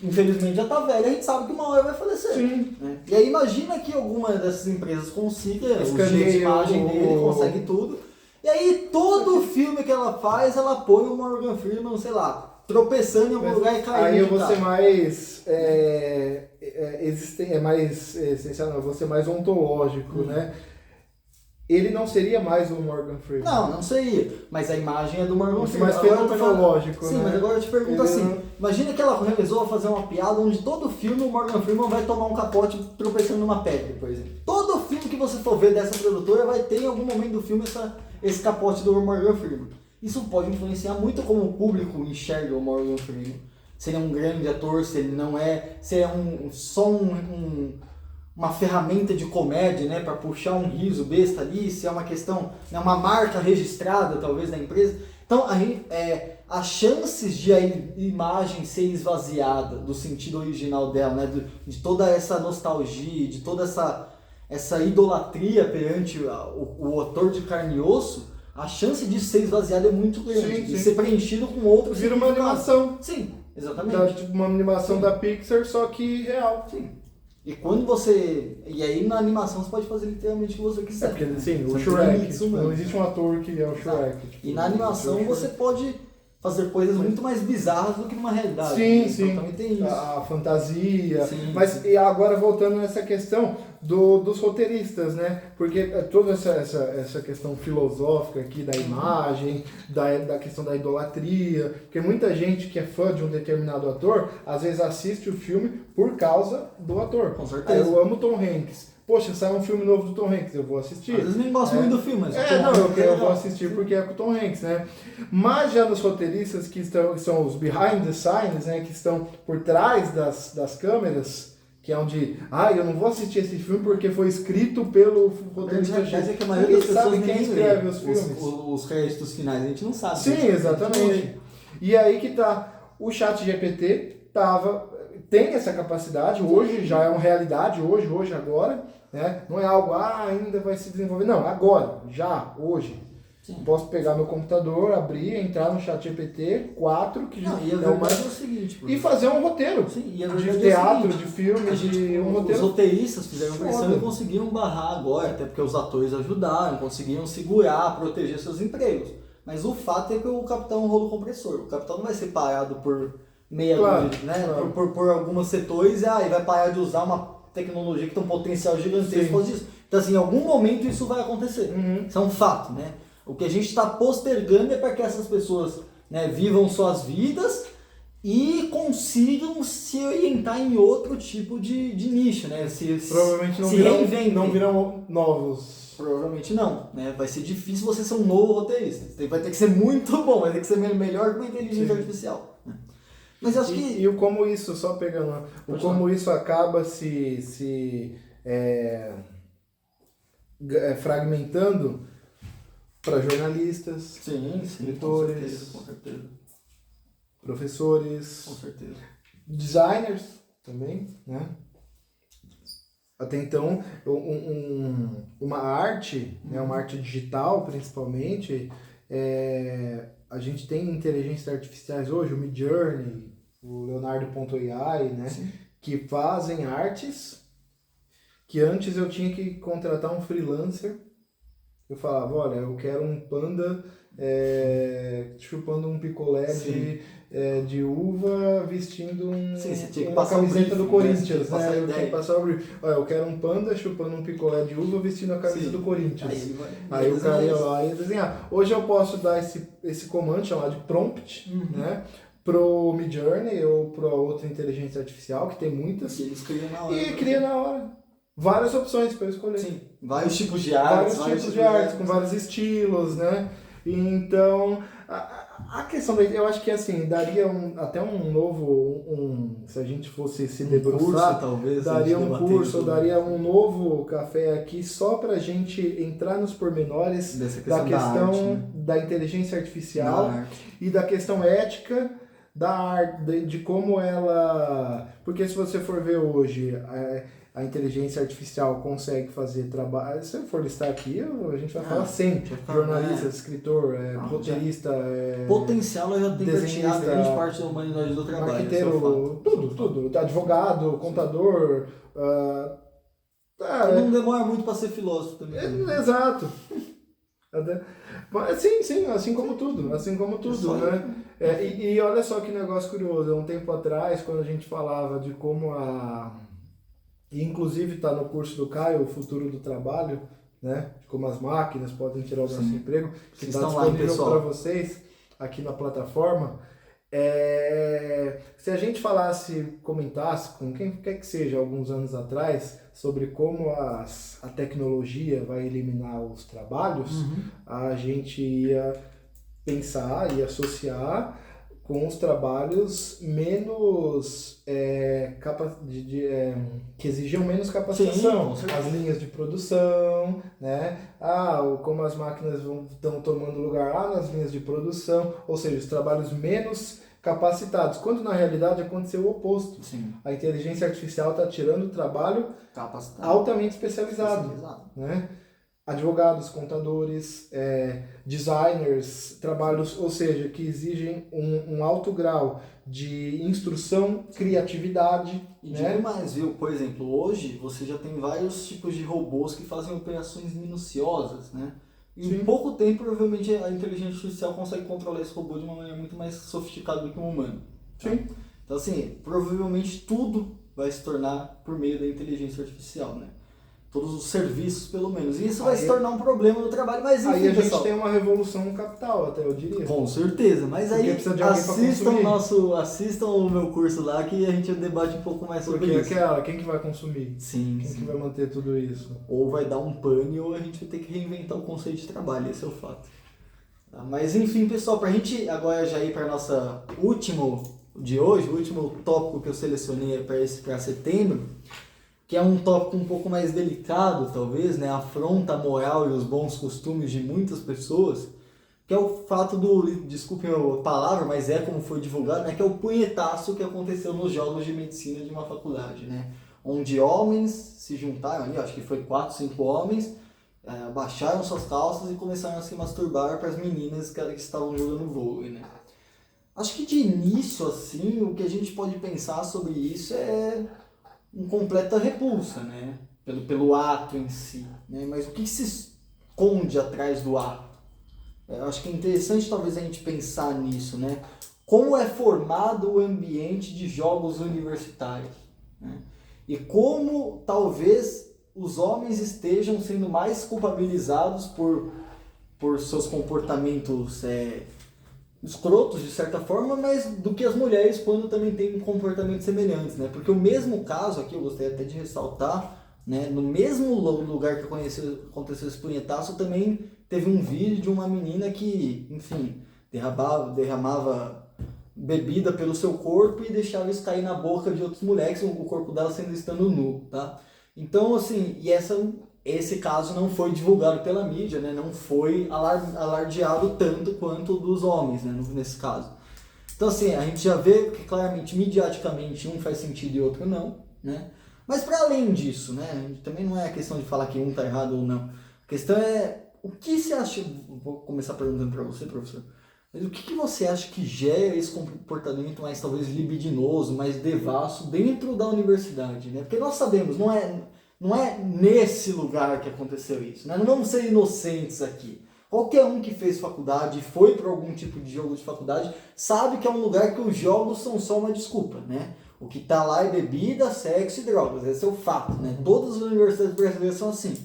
Infelizmente já tá velho, a gente sabe que uma hora vai falecer. Sim. Né? E aí imagina que alguma dessas empresas consiga o jeito de imagem dele, consegue tudo. E aí todo filme que ela faz, ela põe o Morgan Freeman, sei lá, tropeçando em algum lugar e caindo. Aí eu vou ser mais essencial, eu vou ser mais ontológico, né? Ele não seria mais o Morgan Freeman. Não seria. Mas a imagem é do Morgan Freeman. Mais fenomenológico, Sim, né? mas agora eu te pergunto imagina que ela realizou fazer uma piada onde todo filme o Morgan Freeman vai tomar um capote tropeçando numa pedra, por exemplo. Todo filme que você for ver dessa produtora vai ter em algum momento do filme esse capote do Morgan Freeman. Isso pode influenciar muito como o público enxerga o Morgan Freeman. Se ele é um grande ator, se ele não é... Se é só uma ferramenta de comédia, né, para puxar um riso besta ali, se é uma questão, né, uma marca registrada talvez da empresa. Então, as chances de a imagem ser esvaziada do sentido original dela, né, de toda essa nostalgia, de toda essa idolatria perante o ator de carne e osso, a chance de ser esvaziada é muito grande, de ser preenchido com outros. Vira uma animação. Sim, exatamente. Tipo uma animação da Pixar, só que real. Sim. E quando você... E aí na animação você pode fazer literalmente o que você quiser. Porque, né? sim, o Shrek. Não existe um ator que é o Shrek. E na animação você pode fazer coisas muito mais bizarras do que numa realidade. Sim, né? sim. Então também tem isso. A fantasia. Sim, Mas e agora voltando nessa questão dos roteiristas, né? Porque toda essa questão filosófica aqui da imagem, da questão da idolatria, porque muita gente que é fã de um determinado ator, às vezes assiste o filme por causa do ator. Com certeza. Eu amo Tom Hanks. Poxa, sai um filme novo do Tom Hanks, eu vou assistir. Às vezes nem gosto muito do filme, mas eu vou assistir porque é com o Tom Hanks, né? Mas já nos roteiristas que são os behind the scenes, né? Que estão por trás das câmeras, que é onde, eu não vou assistir esse filme porque foi escrito pelo roteirista. Quer dizer que a maioria das pessoas sabe quem escreve os filmes. Os créditos finais, a gente não sabe. Sim, exatamente. E aí que tá, o ChatGPT tem essa capacidade, hoje já é uma realidade, hoje, agora, né? Não é algo, ainda vai se desenvolver. Não, agora, já, hoje. Sim. Posso pegar meu computador, abrir, entrar no ChatGPT 4, que já é o mais o seguinte, e fazer um roteiro. Sim, de teatro, de filme, de um roteiro. Os roteiristas fizeram pressão e conseguiram barrar agora, até porque os atores ajudaram, conseguiram segurar, proteger seus empregos. Mas o fato é que o capital é um rolo compressor. O capital não vai ser parado por meia dúzia, né? Claro. Por alguns setores e vai parar de usar uma tecnologia que tem um potencial gigantesco disso. Então, assim, em algum momento isso vai acontecer. Isso é um fato, né? O que a gente está postergando é para que essas pessoas, né, vivam suas vidas e consigam se orientar em outro tipo de nicho, né? Provavelmente não virão novos. Provavelmente não, né? Vai ser difícil você ser um novo roteirista. Vai ter que ser muito bom, vai ter que ser melhor que uma inteligência artificial. Mas acho que... E como isso, só pegando, como isso acaba fragmentando para jornalistas, escritores, com certeza. Professores, com certeza. Designers também, né? Até então, uma arte, né, uma arte digital principalmente, a gente tem inteligências artificiais hoje, o Midjourney, o Leonardo.ai, né, que fazem artes que antes eu tinha que contratar um freelancer. Eu falava, olha, eu quero um panda chupando um picolé de uva, vestindo uma camiseta do Corinthians, né? Eu tenho que passar o brief. Olha, eu quero um panda chupando um picolé de uva, vestindo a camisa do Corinthians. Aí o cara ia lá e ia desenhar. Hoje eu posso dar esse comando chamado de prompt, né? Pro Midjourney ou para outra inteligência artificial, que tem muitas. E eles criam na hora. E cria na hora. Várias opções para escolher. Sim, vários tipos de artes. Vários tipos de artes, com vários estilos, né? Então, a questão, eu acho que assim, daria até um novo, se a gente fosse se debruçar, talvez, daria um curso, daria um novo café aqui só pra gente entrar nos pormenores da questão da inteligência artificial e da questão ética da arte, de como ela... Porque se você for ver hoje... A inteligência artificial consegue fazer trabalho. Se eu for listar aqui, a gente vai falar sempre. Jornalista, escritor, roteirista. Potencial ela já tem para tirar grande parte da humanidade do trabalho. Marqueteiro, tudo. Advogado, contador. Não demora muito para ser filósofo também. Exato. Sim, assim como tudo, né? E olha só que negócio curioso. Há um tempo atrás, quando a gente falava de como e inclusive está no curso do Caio, o futuro do trabalho, né? De como as máquinas podem tirar o nosso emprego, que está disponível para vocês aqui na plataforma. Se a gente comentasse com quem quer que seja alguns anos atrás sobre como a tecnologia vai eliminar os trabalhos, a gente ia pensar e associar com os trabalhos menos que exigiam menos capacitação, as linhas de produção, né? Como as máquinas estão tomando lugar lá nas linhas de produção, ou seja, os trabalhos menos capacitados, quando na realidade aconteceu o oposto. A inteligência artificial está tirando o trabalho altamente especializado. Né? Advogados, contadores, designers, trabalhos, ou seja, que exigem um alto grau de instrução, criatividade. E digo mais, viu? Por exemplo, hoje você já tem vários tipos de robôs que fazem operações minuciosas, né? Em pouco tempo, provavelmente, a inteligência artificial consegue controlar esse robô de uma maneira muito mais sofisticada do que um humano. Tá? Então, assim, provavelmente tudo vai se tornar por meio da inteligência artificial, né? todos os serviços, pelo menos. E isso vai se tornar um problema no trabalho, mas enfim, aí a gente pessoal, tem uma revolução no capital, até eu diria. com certeza, mas Porque aí precisa de alguém pra assistam o meu curso lá que a gente debate um pouco mais sobre Porque isso. quem que vai consumir? Sim, Quem sim. que vai manter tudo isso? Ou vai dar um pane ou a gente vai ter que reinventar o conceito de trabalho, esse é o fato. Tá, mas enfim, pessoal, pra gente agora já ir para nossa último de hoje, o último tópico que eu selecionei para setembro, que é um tópico um pouco mais delicado, talvez, né? Afronta a moral e os bons costumes de muitas pessoas, que é o fato desculpem a palavra, mas é como foi divulgado, né? Que é o punhetaço que aconteceu nos jogos de medicina de uma faculdade, né? Onde homens se juntaram ali, acho que foi 4, 5 homens, abaixaram suas calças e começaram a se masturbar para as meninas que estavam jogando vôlei, né? Acho que de início, assim, o que a gente pode pensar sobre isso é uma completa repulsa, né? Pelo ato em si, né? Mas o que se esconde atrás do ato? Eu acho que é interessante talvez a gente pensar nisso, né? Como é formado o ambiente de jogos universitários, né? E como talvez os homens estejam sendo mais culpabilizados por seus comportamentos escrotos, de certa forma, mas do que as mulheres quando também têm comportamentos semelhantes, né? Porque o mesmo caso aqui, eu gostaria até de ressaltar, né? No mesmo lugar que aconteceu esse punhetaço, também teve um vídeo de uma menina que, enfim, derramava bebida pelo seu corpo e deixava isso cair na boca de outros moleques, o corpo dela estando nu, tá? Então, assim, esse caso não foi divulgado pela mídia, né? Não foi alardeado tanto quanto o dos homens, né? Nesse caso. Então, assim, a gente já vê que claramente, mediaticamente, um faz sentido e outro não, né? Mas para além disso, né? Também não é a questão de falar que um tá errado ou não. A questão é, o que você acha... Vou começar perguntando para você, professor. Mas o que você acha que gera esse comportamento mais, talvez, libidinoso, mais devasso dentro da universidade, né? Porque nós sabemos, não é nesse lugar que aconteceu isso, né? Não vamos ser inocentes aqui. Qualquer um que fez faculdade, foi para algum tipo de jogo de faculdade, sabe que é um lugar que os jogos são só uma desculpa, né? O que está lá é bebida, sexo e drogas, esse é o fato, né? Todas as universidades brasileiras são assim.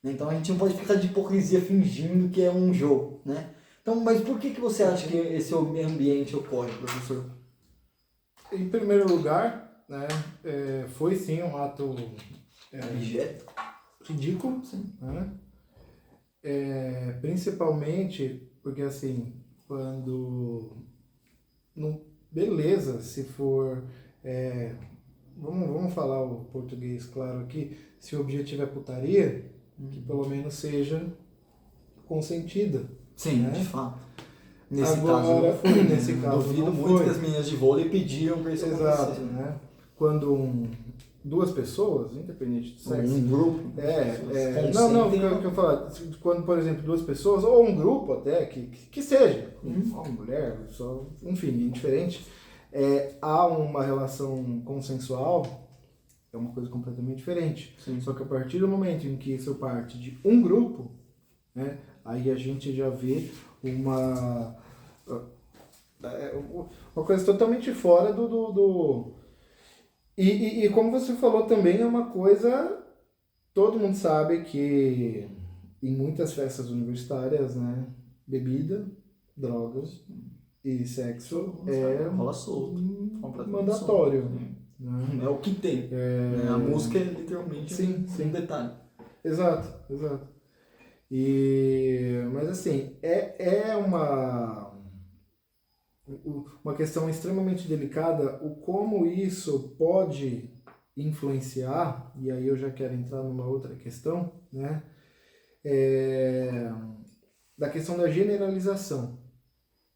Né? Então a gente não pode ficar de hipocrisia fingindo que é um jogo, né? Então, mas por que você acha que esse ambiente ocorre, professor? Em primeiro lugar, né, foi sim um ato ridículo, sim. Né? Principalmente porque, assim, quando... beleza, se for... vamos falar o português claro aqui, se o objetivo é putaria, que pelo menos seja consentida. Sim, né? de fato. Nesse Agora, caso não foi, né? Nesse caso duvido não muito foi. que as meninas de vôlei pediram para isso Exato, acontecer. né? Quando duas pessoas, independente do sexo... Um grupo. Não, o que eu falo, quando, por exemplo, duas pessoas, ou um grupo até, que seja, uma mulher, só, enfim, indiferente, há uma relação consensual, é uma coisa completamente diferente. Sim. Só que a partir do momento em que isso parte de um grupo, né, aí a gente já vê uma coisa totalmente fora E como você falou também, é uma coisa... Todo mundo sabe que em muitas festas universitárias, né, bebida, drogas e sexo rola solto, mandatório. Né? É o que tem. A música é literalmente um detalhe. Exato. Mas assim, é uma questão extremamente delicada o como isso pode influenciar, e aí eu já quero entrar numa outra questão, né? Da questão da generalização.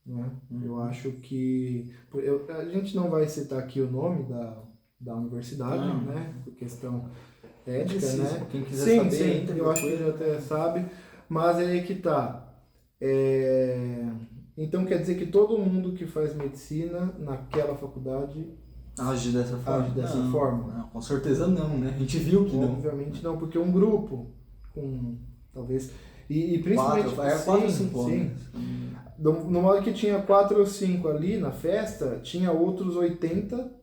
Né? Eu acho que... a gente não vai citar aqui o nome da universidade, né? Por questão ética, né? Quem quiser saber, sim, eu acho que já até sabe, mas é aí que tá. Então quer dizer que todo mundo que faz medicina naquela faculdade age dessa forma? Não, com certeza não, né? A gente viu que não. Obviamente não, porque um grupo com talvez... E principalmente... 4 ou 5 homens. No modo que tinha 4 ou 5 ali na festa, tinha outros 80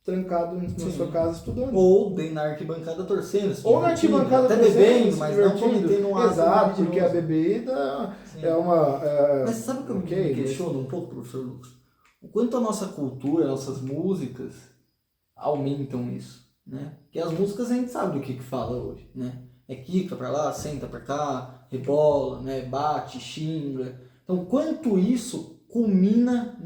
trancado na sua casa estudando. Ou na arquibancada torcendo. Ou na arquibancada até torcendo, bebendo, mas não divertindo. cometendo um ato. Exato, porque a bebida Sim. é uma... Mas sabe o que eu me questiono um pouco, professor Lucas? O quanto a nossa cultura, nossas músicas aumentam isso, né? Porque as músicas a gente sabe do que fala hoje, né? É quica pra lá, senta pra cá, rebola, né? Bate, xinga. Então, quanto isso culmina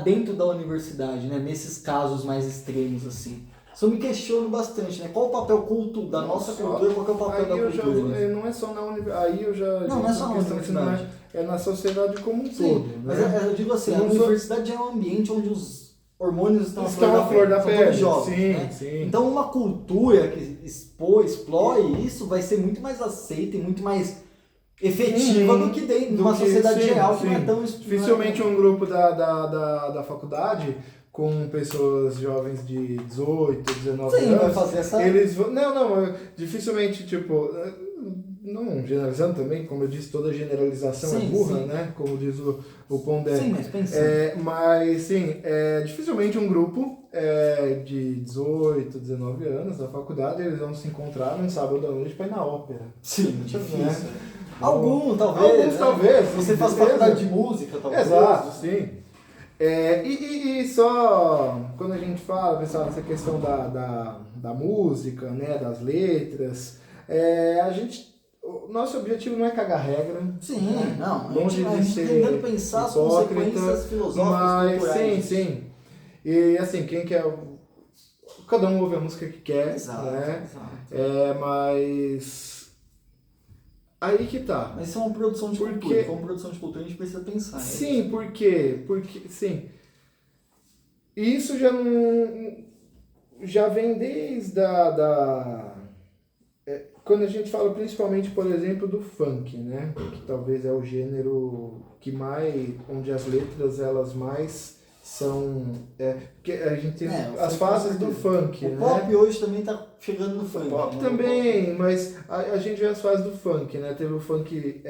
dentro da universidade, né? Nesses casos mais extremos, assim. Isso eu me questiono bastante, né? Qual o papel da nossa cultura, qual é o papel da cultura? Não é só na universidade, aí eu já... Não é só na universidade. É na sociedade como um todo. Sim, mas né? eu digo assim, a universidade é um ambiente onde os hormônios estão à flor da pele. Jovens, sim, né? sim. Então uma cultura que explore isso vai ser muito mais aceita e muito mais efetiva do que dentro de uma sociedade geral que não é tão... Dificilmente um grupo da faculdade com pessoas jovens de 18, 19 anos... vai fazer essa... Eles vão... Não, dificilmente, tipo... Não generalizando também, como eu disse, toda generalização é burra, né? Como diz o Pondé. Sim, mas pensando. Mas, sim, dificilmente um grupo de 18, 19 anos da faculdade, eles vão se encontrar num sábado à noite para ir na ópera. Sim, difícil. Né? Alguns, talvez. Talvez. Você faz faculdade de música, talvez. Exato, sim. E só quando a gente fala, pessoal, nessa questão da música, né, das letras, o nosso objetivo não é cagar regra. Sim, né? não. Longe a gente tentando pensar as consequências filosóficas, mas culturais. sim. E assim, quem quer... Cada um ouve a música que quer, exato, né? Exato. Mas... Aí que tá. Mas isso é uma produção de cultura. Como produção de cultura a gente precisa pensar. Sim, por quê? Porque, sim, isso já não... Já vem desde quando a gente fala principalmente, por exemplo, do funk, né? Que talvez é o gênero que mais... Onde as letras, elas mais são... porque a gente tem as fases do funk, o pop hoje também tá chegando no funk. O pop também, mas a gente vê as fases do funk, né? Teve o funk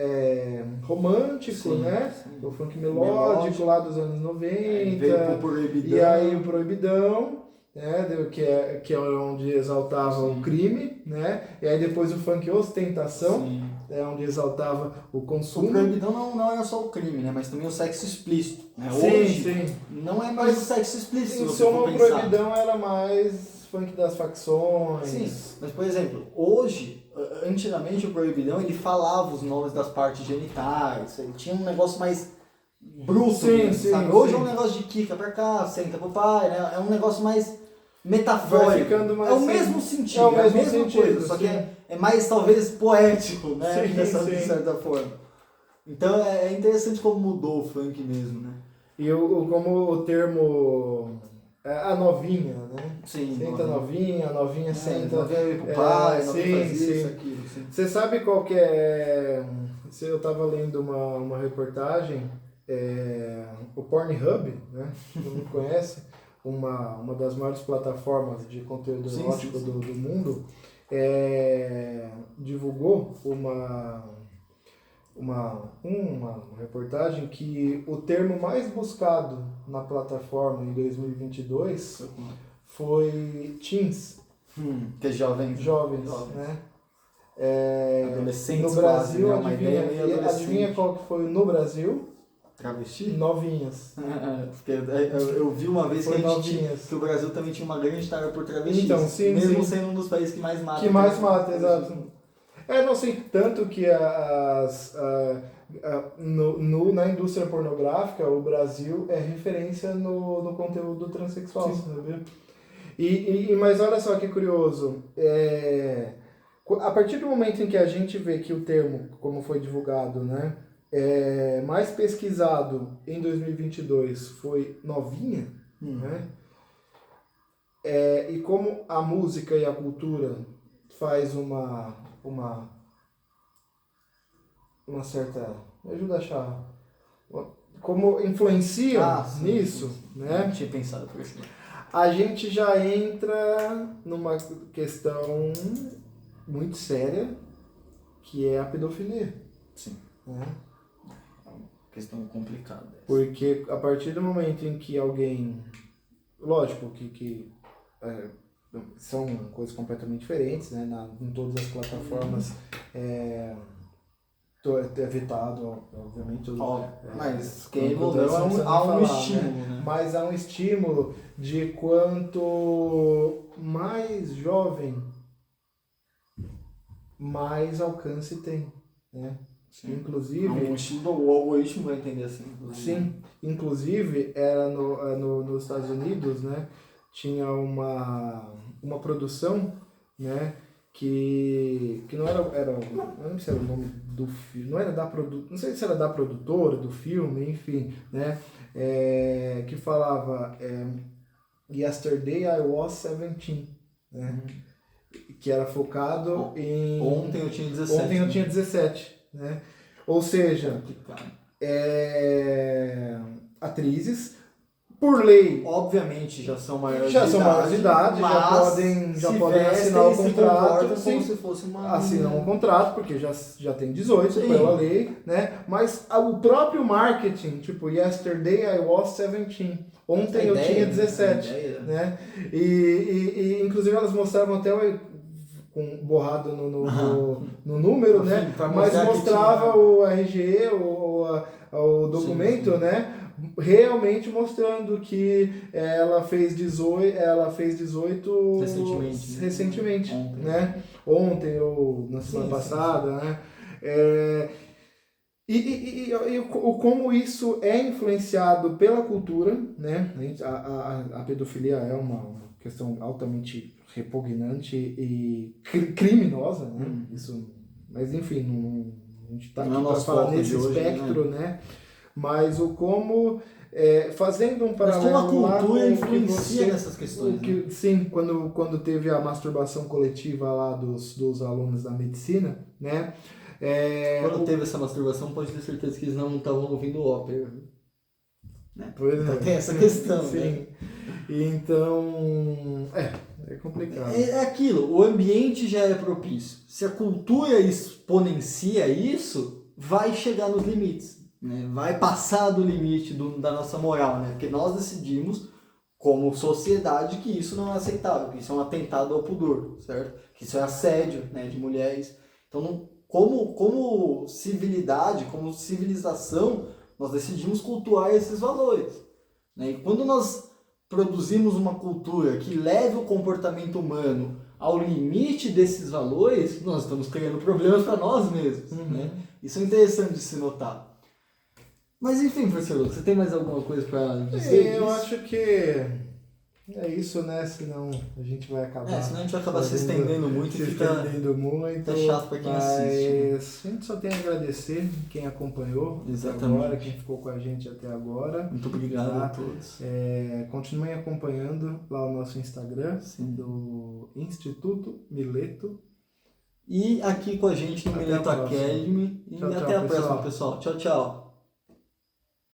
romântico, né? Sim. O funk melódico lá dos anos 90. Veio pro Proibidão. E aí o Proibidão, né? Que é onde exaltava o crime, né? E aí depois o funk ostentação, onde exaltava o consumo. O Proibidão não era só o crime, né? Mas também o sexo explícito. Né? Sim, hoje, sim. Não é mais o sexo explícito. Em suma, o Proibidão era mais funk das facções. Sim, mas por exemplo, hoje, antigamente o Proibidão, ele falava os nomes das partes genitais, ele tinha um negócio mais bruto, sabe? Hoje é um negócio de quica pra cá, senta pro pai, né? É um negócio mais metafórico. Mais é o mesmo sentido, é a mesma coisa, só que é mais talvez poético, né? De certa forma. Então é interessante como mudou o funk mesmo, né? E como o termo... A novinha, né? Sim. Senta novinha, a novinha senta... Novinha pro pai, novinha faz isso, aquilo. Você sabe qual que é... Eu estava lendo uma reportagem, o Pornhub, né? Todo mundo conhece, uma das maiores plataformas de conteúdo erótico do mundo, divulgou uma reportagem que o termo mais buscado na plataforma em 2022 foi teens. Que é jovens, né? Adolescentes no Brasil, quase, né? adivinha qual que foi no Brasil? Travesti? Novinhas. eu vi uma vez que o Brasil também tinha uma grande tara por travestis. Então, mesmo sendo um dos países que mais mata. Exato. Não, sim. Tanto que na indústria pornográfica, o Brasil é referência no conteúdo transexual, sabe? Mas olha só que curioso. A partir do momento em que a gente vê que o termo, como foi divulgado, né, mais pesquisado em 2022 foi novinha, né? E como a música e a cultura faz uma certa... Me ajuda a achar... Como influenciam nisso, né? Não tinha pensado por isso. A gente já entra numa questão muito séria, que é a pedofilia. Sim. Né? É uma questão complicada. Porque a partir do momento em que alguém... Lógico que são coisas completamente diferentes, né? Em todas as plataformas é vetado, obviamente. Mas querendo ou não, há um estímulo, né? Mas há um estímulo de quanto mais jovem, mais alcance tem, né? Sim. Inclusive, o algoritmo vai entender assim. Sim, inclusive era nos Estados Unidos, né? Tinha uma produção, né? Que não era, eu não lembro se era o nome do filme, não sei se era da produtora do filme, enfim, né? Que falava Yesterday I Was 17, né? Que era focado em... Ontem eu tinha 17. Ontem eu tinha 17, né? Ou seja, atrizes, por lei, obviamente já são maiores de idade, já podem assinar o contrato, como se fosse uma... assinam um contrato, porque já tem 18 Sim. pela lei, né? Mas o próprio marketing, tipo, Yesterday I was 17, ontem eu tinha 17, né? E inclusive elas mostravam até borrado no número, né? Mas mostrava o RG, o documento, sim. Né? Realmente mostrando que ela fez 18 recentemente, né? Ontem ou na semana passada, né? Como isso é influenciado pela cultura, né? A pedofilia é uma questão altamente repugnante e criminosa, né? Isso, mas enfim, a gente está aqui para falar nesse espectro, né? Mas como fazendo um paralelo, mas como a cultura influencia nessas questões, né? Sim, quando teve a masturbação coletiva lá dos alunos da medicina, né? Quando teve essa masturbação, pode ter certeza que eles não estavam ouvindo ópera, né? Então tem essa questão, sim. Né? Então, é complicado. É aquilo, o ambiente já é propício. Se a cultura exponencia isso, vai chegar nos limites, né? Vai passar do limite da nossa moral, né? Porque nós decidimos, como sociedade, que isso não é aceitável, que isso é um atentado ao pudor, certo? Que isso é assédio, né, de mulheres. Então, como civilidade, como civilização, nós decidimos cultuar esses valores, né? E quando nós produzimos uma cultura que leve o comportamento humano ao limite desses valores, nós estamos criando problemas para nós mesmos, né? Isso é interessante de se notar. Mas enfim, professor, você tem mais alguma coisa para dizer? Eu acho que é isso, né? Senão a gente vai acabar... senão a gente vai acabar se estendendo muito e fica chato para quem assiste. Mas a gente só tem a agradecer quem acompanhou até agora, quem ficou com a gente até agora. Muito obrigado a todos. Continuem acompanhando lá o nosso Instagram, do Instituto Mileto. E aqui com a gente no Mileto Academy. E até a próxima, pessoal. Tchau, tchau.